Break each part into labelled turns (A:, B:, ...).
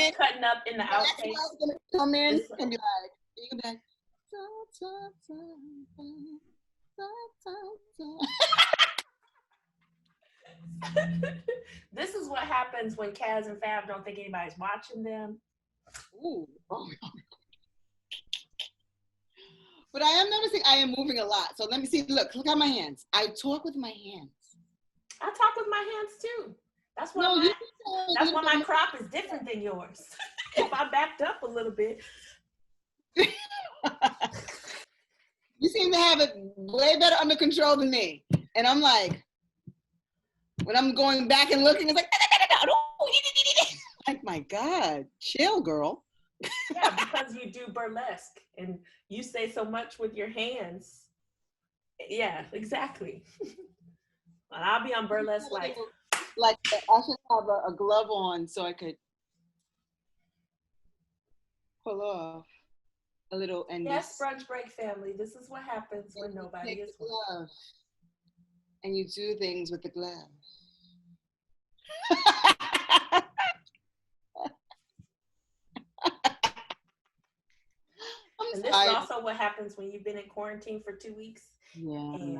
A: us cutting up in the outtakes.
B: Gonna come in and be like, you can be like,
A: This is what happens when Kaz and Fab don't think anybody's watching them.
B: Ooh. Oh. But I am noticing I am moving a lot. So let me see. Look at my hands. I talk with my hands.
A: I talk with my hands too. That's why my crop is different than yours. If I backed up a little bit.
B: You seem to have it way better under control than me. And I'm like, when I'm going back and looking, it's like my God, chill, girl.
A: Yeah, because you do burlesque and you say so much with your hands. Yeah, exactly. And I'll be on burlesque like
B: I should have a glove on so I could pull off a little. And
A: yes, brunch break family. This is what happens when nobody is
B: glove, and you do things with the glove.
A: And this is also what happens when you've been in quarantine for 2 weeks.
B: Yeah.
A: And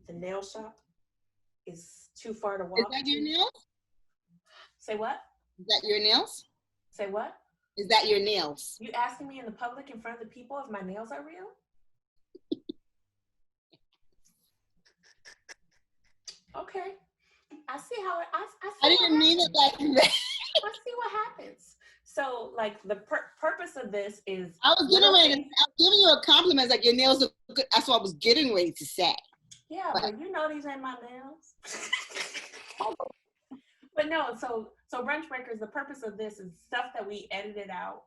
A: the nail shop is too far to walk.
B: Is that your nails?
A: Say what?
B: Is that your nails?
A: Say what?
B: Is that your nails?
A: You asking me in the public in front of the people if my nails are real? Okay. I see how I
B: didn't mean it like that.
A: I see what happens. So, like, the purpose of this is...
B: I was giving you a compliment, like your nails look good. That's what I was getting ready to say.
A: Yeah, but you know these ain't my nails. But no, so Brunch Breakers, the purpose of this is stuff that we edited out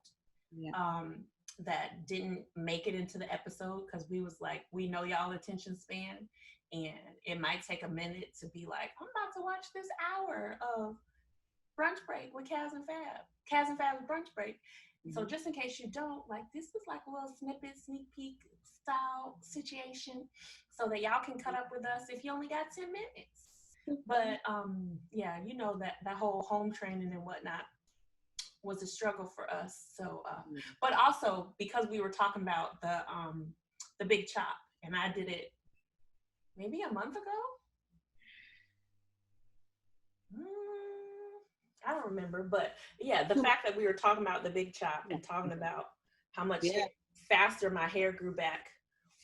A: that didn't make it into the episode because we was like, we know y'all attention span and it might take a minute to be like, I'm about to watch this hour of Brunch Break with Kaz and Fab. Kaz and Fab's Brunch Break. Mm-hmm. So just in case you don't, like, this is like a little snippet, sneak peek style situation so that y'all can cut up with us if you only got 10 minutes. But yeah, you know that whole home training and whatnot was a struggle for us. So, but also because we were talking about the big chop, and I did it maybe a month ago. I don't remember, but yeah, the fact that we were talking about the big chop and talking about how much faster my hair grew back.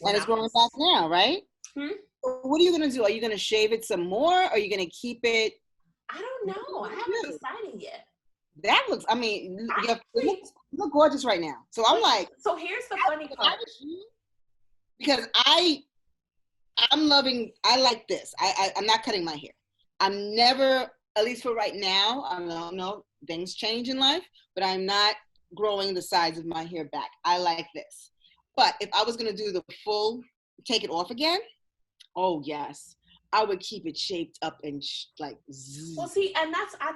B: And it's growing back now, right? What are you going to do? Are you going to shave it some more? Or are you going to keep it?
A: I don't know. I haven't decided yet.
B: That looks, I mean, you look gorgeous right now. So I'm like.
A: So here's the funny part.
B: Because I'm loving, I like this. I'm not cutting my hair. I'm never, at least for right now, I don't know, things change in life, but I'm not growing the sides of my hair back. I like this. But if I was going to do the full, take it off again, oh yes, I would keep it shaped up and
A: Well, see, and that's I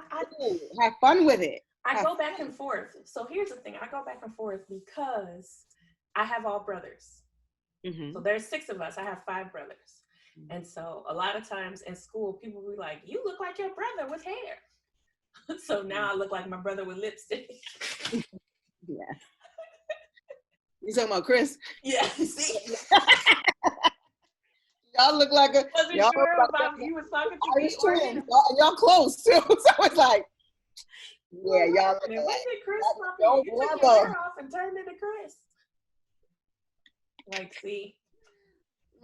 B: have fun with it.
A: I go back and forth. So here's the thing: I go back and forth because I have all brothers. Mm-hmm. So there's 6 of us. I have 5 brothers, and so a lot of times in school, people will be like, "You look like your brother with hair." So now I look like my brother with lipstick.
B: Yeah. You talking about Chris?
A: Yeah. See.
B: Y'all look like a.
A: Wasn't sure about you was talking to me.
B: Y'all close too, so it's like, yeah, y'all.
A: When did Chris pop in? You took your hair off and turned into Chris. Like, see,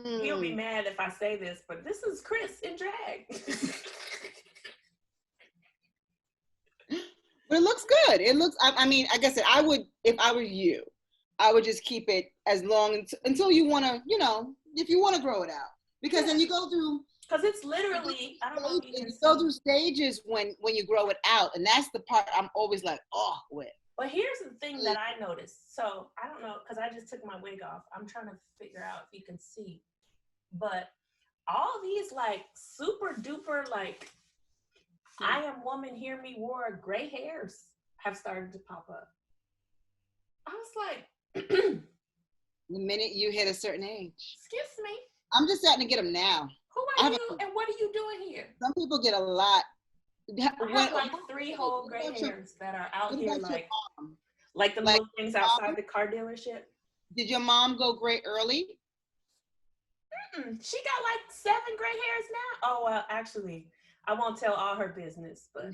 A: he'll be mad if I say this, but this is Chris in drag.
B: But it looks good. It looks. I mean, like I said, I would, if I were you, I would just keep it as long until you want to, if you want to grow it out. Because then you go through.
A: Because it's literally, I don't know if you
B: go through stages when you grow it out. And that's the part I'm always like, with.
A: But here's the thing that I noticed. So I don't know, because I just took my wig off. I'm trying to figure out if you can see. But all these like super duper like, I am woman, hear me roar, gray hairs have started to pop up. I was like,
B: the minute you hit a certain age.
A: Excuse me.
B: I'm just starting to get them now.
A: Who are you and what are you doing here?
B: Some people get a lot
A: I have like 3 whole gray hairs that are out here, like the little things outside the car dealership.
B: Did your mom go gray early?
A: She got like 7 gray hairs now. Oh well, actually, I won't tell all her business, but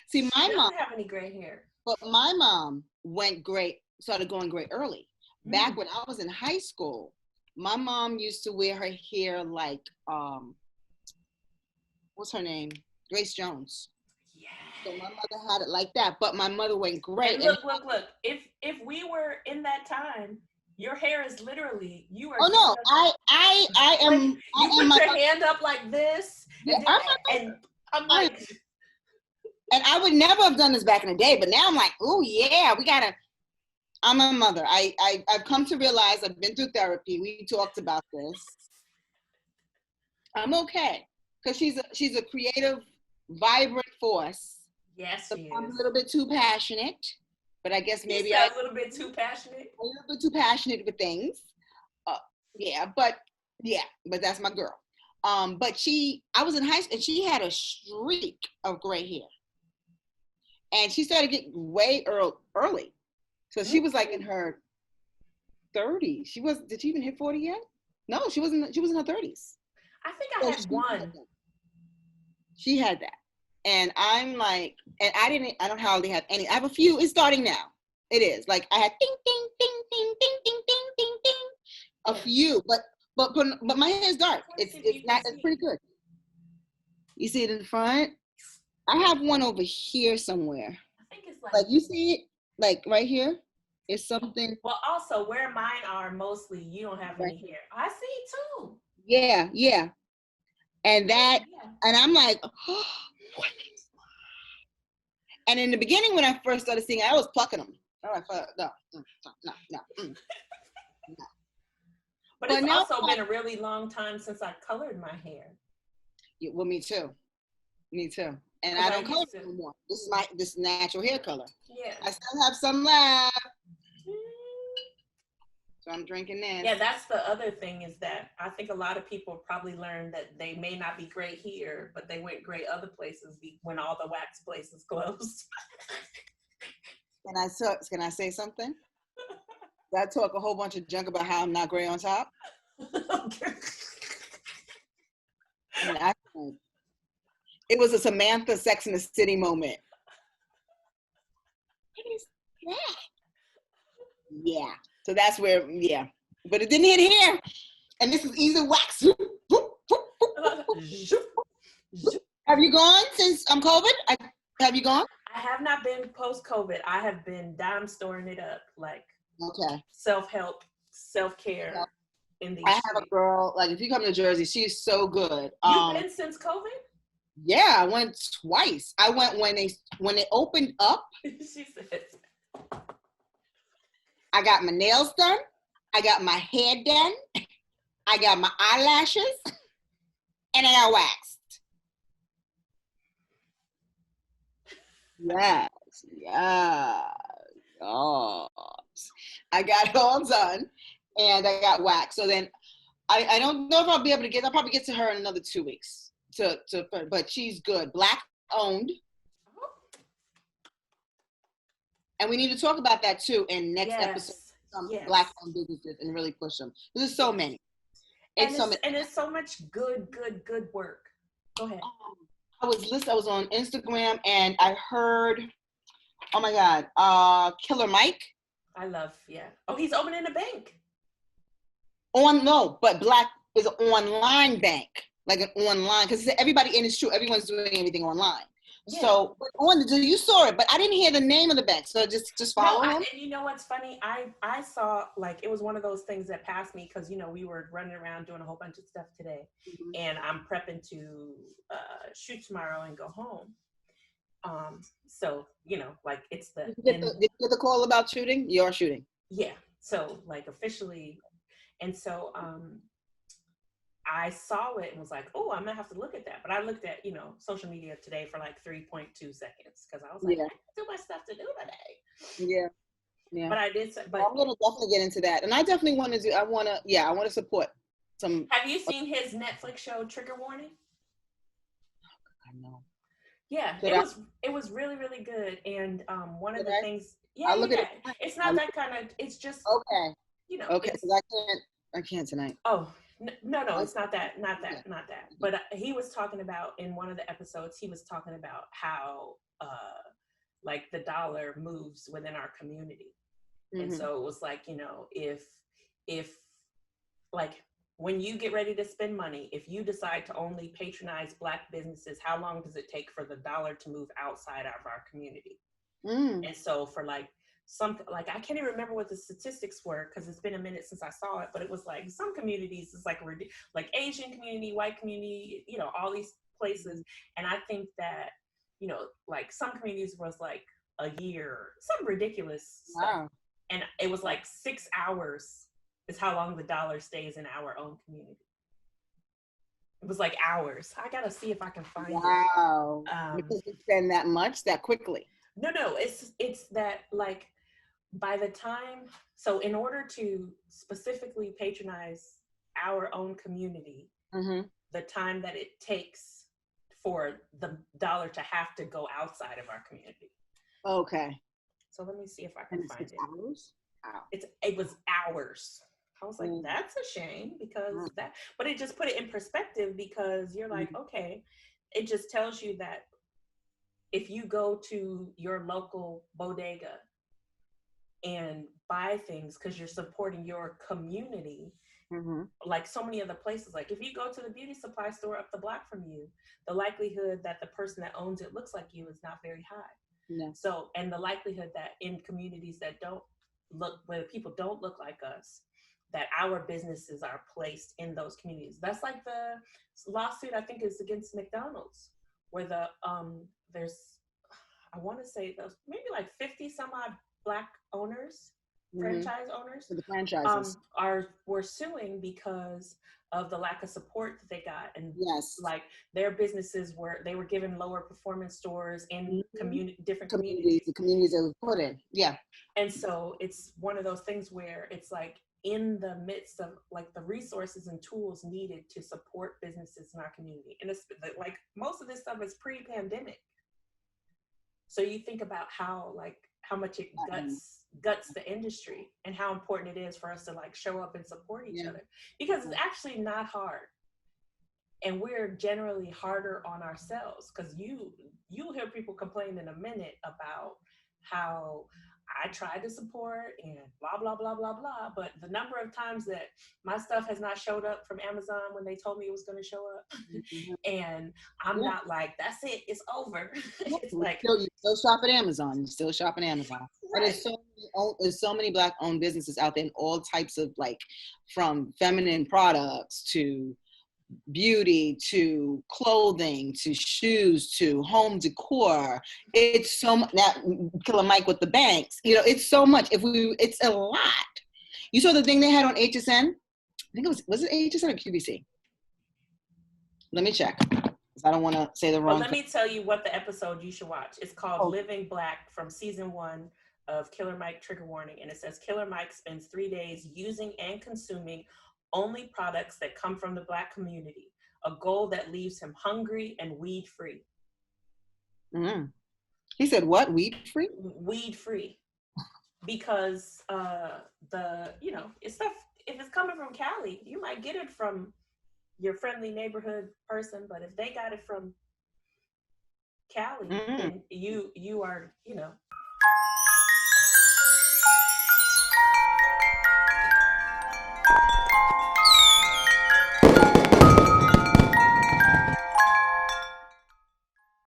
B: see, my mom
A: doesn't have any gray hair.
B: But my mom started going gray early. Back when I was in high school, my mom used to wear her hair like what's her name? Grace Jones. Yeah. So my mother had it like that, but my mother went gray.
A: And look. If we were in that time, your hair is literally you are.
B: Oh no, I am.
A: Like, you put your hand up like this,
B: yeah,
A: and I'm like.
B: And I would never have done this back in the day, but now I'm like, oh yeah, I'm a mother. I've come to realize I've been through therapy. We talked about this. I'm okay because she's a creative, vibrant force.
A: Yes, she is.
B: I'm a little bit too passionate, but I guess maybe
A: a little bit too passionate.
B: A little bit too passionate with things. But that's my girl. But I was in high school and she had a streak of gray hair. And she started getting way early. So she was like in her 30s. Did she even hit 40 yet? No, she was in her 30s.
A: I think I had one.
B: She had that. And I'm like, and I don't hardly have any. I have a few. It's starting now. It is. Like I had ding, ding, ding, ding, ding, ding, ding, ding, ding. A few, but my hair is dark. It's pretty good. You see it in front? I have one over here somewhere.
A: I think it's
B: like you see it, like right here. It's something.
A: Well, also where mine are mostly, you don't have any hair. I see it too.
B: Yeah. And that, and I'm like, oh, what? And in the beginning, when I first started seeing it, I was plucking them. I was like, no.
A: But it's also been a really long time since I colored my hair.
B: Yeah, well, me too. And I don't color it anymore. This is natural hair color.
A: Yeah.
B: I still have some left. So I'm drinking this.
A: Yeah, that's the other thing is that I think a lot of people probably learned that they may not be gray here, but they went gray other places when all the wax places closed.
B: Can I say something? I talk a whole bunch of junk about how I'm not gray on top.
A: Okay.
B: And it was a Samantha Sex in the City moment. What is that? Yeah. So that's where, But it didn't hit here. And this is easy wax. Have you gone since COVID? Have you gone?
A: I have not been post-COVID. I have been dime storing it up, like self-help, self-care.
B: I have a girl, like if you come to Jersey, she's so good.
A: You've been since COVID?
B: Yeah, I went twice. I went when they opened up.
A: She said.
B: I got my nails done. I got my hair done. I got my eyelashes. And I got waxed. Yes. I got it all done. And I got waxed. So then I don't know if I'll be able to I'll probably get to her in another 2 weeks. But she's good. Black owned. And we need to talk about that too in next episode. Some Black owned businesses and really push them. There's so many.
A: And it's so much good work. Go ahead.
B: I was on Instagram and I heard, oh my God, Killer Mike.
A: I love, Oh, he's opening a bank.
B: But Black is an online bank. Like an online, because everybody, and it's true, everyone's doing everything online. Yeah. So you saw it, but I didn't hear the name of the bank. So just follow him.
A: And you know what's funny? I saw, like, it was one of those things that passed me because, we were running around doing a whole bunch of stuff today. Mm-hmm. And I'm prepping to shoot tomorrow and go home. So, like it's the...
B: Did you get the call about shooting? You're shooting.
A: Yeah. So, like, officially. And so... I saw it and was like, oh, I'm gonna have to look at that. But I looked at, social media today for like 3.2 seconds because I was like, I have too much stuff to do today. Yeah. But I did. But
B: I'm gonna definitely get into that, and I definitely want to do. I want to support some.
A: Have you seen his Netflix show Trigger Warning?
B: I know.
A: Yeah,
B: Should I?
A: it was really really good. And one of
B: Should
A: the
B: I?
A: things, yeah,
B: I'll
A: yeah,
B: look at
A: yeah.
B: it tonight.
A: It's
B: I'll
A: not
B: look
A: that kind of. It's just,
B: okay. Okay,
A: it's,
B: because I can't. I can't tonight.
A: oh, no, no,
B: Okay.
A: it's not that, not
B: Okay.
A: that, not that. But he was talking about, in one of the episodes, he was talking about how like the dollar moves within our community. And
B: Mm-hmm.
A: so it was like, you know, if like when you get ready to spend money, if you decide to only patronize Black businesses, how long does it take for the dollar to move outside of our community?
B: Mm.
A: And so for like some, like I can't even remember what the statistics were because it's been a minute since I saw it, but it was like some communities, it's like Asian community, white community, you know, all these places. And I think that, you know, like some communities was like a year, some ridiculous stuff.
B: Wow.
A: And it was like 6 hours is how long the dollar stays in our own community. It was like hours. I gotta see if I can find it.
B: Wow. Because we spend that much that quickly.
A: No, it's that like by the time, so in order to specifically patronize our own community,
B: Mm-hmm.
A: the time that it takes for the dollar to have to go outside of our community.
B: Okay.
A: So let me see if I can
B: And it's
A: find
B: 6 hours? Wow.
A: it was hours. I was like,
B: Mm.
A: that's a shame because that, but it just put it in perspective because you're like, okay, it just tells you that if you go to your local bodega and buy things because you're supporting your community,
B: Mm-hmm.
A: like so many other places, like if you go to the beauty supply store up the block from you, the likelihood that the person that owns it looks like you is not very high.
B: Yeah.
A: So, and the likelihood that in communities that don't look, where people don't look like us, that our businesses are placed in those communities. That's like the lawsuit, I think, is against McDonald's, where there's, I want to say those maybe like 50 some odd Black owners, franchise owners,
B: For the franchises.
A: were suing because of the lack of support that they got, and
B: Yes.
A: like their businesses they were given lower performance stores in different
B: Communities, the communities that were put in. Yeah.
A: and so it's one of those things where it's like in the midst of like the resources and tools needed to support businesses in our community, and it's like most of this stuff is pre-pandemic. So you think about how much it guts the industry and how important it is for us to like show up and support each other, because it's actually not hard. And we're generally harder on ourselves because you'll hear people complain in a minute about how I tried to support and blah, blah, blah, blah, blah. But the number of times that my stuff has not showed up from Amazon when they told me it was going to show up, and I'm not like, that's it, it's over. It's like,
B: you still shop at Amazon. You still shop at Amazon.
A: right.
B: And there's so many Black owned businesses out there in all types of, like, from feminine products to beauty to clothing to shoes to home decor. It's so much. Now, Killer Mike with the banks, you know, it's so much. It's a lot. You saw the thing they had on HSN? I think was it HSN or QVC? Let me check. I don't want to say the wrong.
A: Well, let me tell you what the episode you should watch. It's called Living Black, from season 1 of Killer Mike Trigger Warning. And it says Killer Mike spends 3 days using and consuming only products that come from the Black community, a goal that leaves him hungry and weed free.
B: Mm. He said what? Weed free?
A: Weed free. Because it's stuff, if it's coming from Cali, you might get it from your friendly neighborhood person, but if they got it from Cali, then you are,